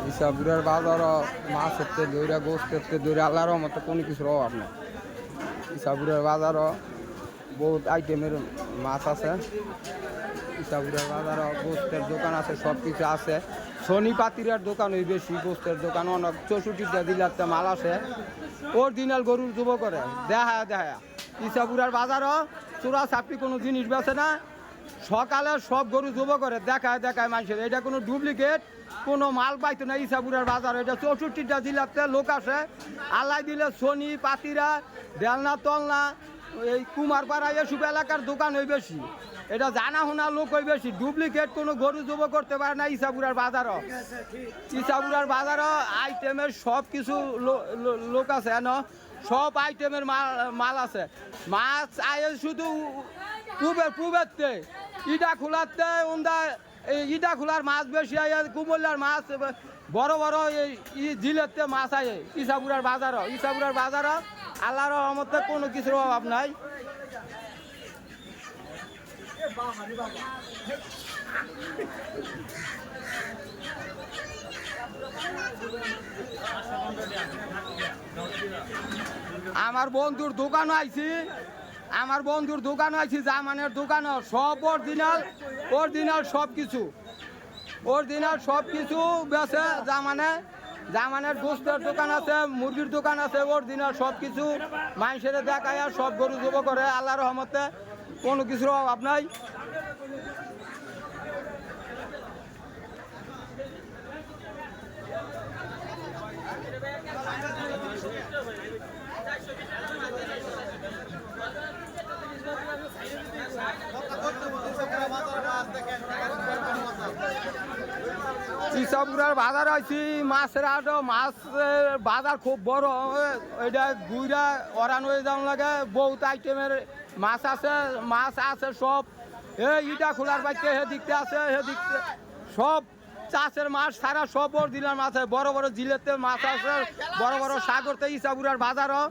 ইসাপুরের বাজার মাছ হচ্ছে দৌড়া গোস্ত হচ্ছে দৌড়া আল্লাহর মতো কোনো কিছুর অভাব নেই। ইসাপুরের বাজারও বহুত আইটেমের মাছ আছে। ইসাপুরের বাজারও গোস্তের দোকান আছে, সব কিছু আছে। শনি পাতিরের দোকান ওই বেশি, গোস্তের দোকান অনেক 64টা জেলাতে মাল আছে। অরিজিনাল গরুর যুব করে দেখা দেখা। ইসাপুরের বাজারও চোরা চাপড়ি কোনো জিনিস বেছে না। সকালে সব গরু যুব করে দেখায় দেখায় মানুষের, এটা কোনো ডুপ্লিকেট কোনো মাল পাইতো না ইসাপুরের বাজার। এটা 64টা জেলাতে লোক আসে। আল্লাহ দিলে শনি পাতিরা দেলনা তলনা এই কুমারপাড়া এসব এলাকার দোকান ওই বেশি। এটা জানা শোনা লোক ওই বেশি। ডুপ্লিকেট কোনো গরু যুব করতে পারে না ইসাপুরের বাজারও। ইসাপুরের বাজারও আইটেমের সব কিছু লোক আছে এন, সব আইটেমের মাল আছে। মাছ আয়ে শুধু পুবেরতে ইটা খোলাতে ওন্দা ইটা খোলার মাছ বেশি আয়ে, কুমল্লার মাছ বড় বড় এই জিলেতে মাছ আয়ে ইসাপুরের বাজারও। ইসাপুরের বাজারও আল্লাহর রহমতে কোনো কিছুর অভাব নাই। আমার বন্ধুর দোকানও আইছি, আমার বন্ধুর দোকানও আইছি, জামানের দোকানও সব অরিজিনাল সব কিছু, অরিজিনাল সব কিছু বেছে। জামানের গোস্তের দোকান আছে, মুরগির দোকান আছে, অরিজিনাল সব কিছু মানুষের দেখায় সব গরু জব করে। আল্লাহর রহমতে কোনো কিছুর অভাব নাই। ইসাপুরের বাজার আইছি, মাছের আটো মাছের বাজার খুব বড়। এটা গুইরা অরান হয়ে যাওয়া লাগে, বহুত আইটেমের মাছ আছে সব। ইটা খোলার বাইতে হেদিকতে আছে, হেদিকতে সব চাষের মাছ সারা সব অরিজিনাল মাছ আছে। বড় বড় জিলেতে মাছ আছে, বড় বড় সাগরতে ইসাপুরের বাজারও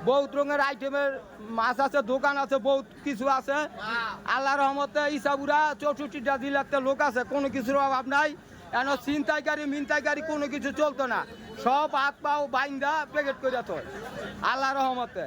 বহুত রঙের আইটেমের মাছ আছে, দোকান আছে, বহুত কিছু আছে। আল্লাহর রহমতে ইসাপুরা 64টা জেলাতে লোক আছে, কোনো কিছুর অভাব নাই। কেন ছিনতাইকারী মিনতাইকারী কোনো কিছু চলতো না, সব হাত পাও বাইন্দা প্যাকেট করে তো আল্লাহর রহমতে।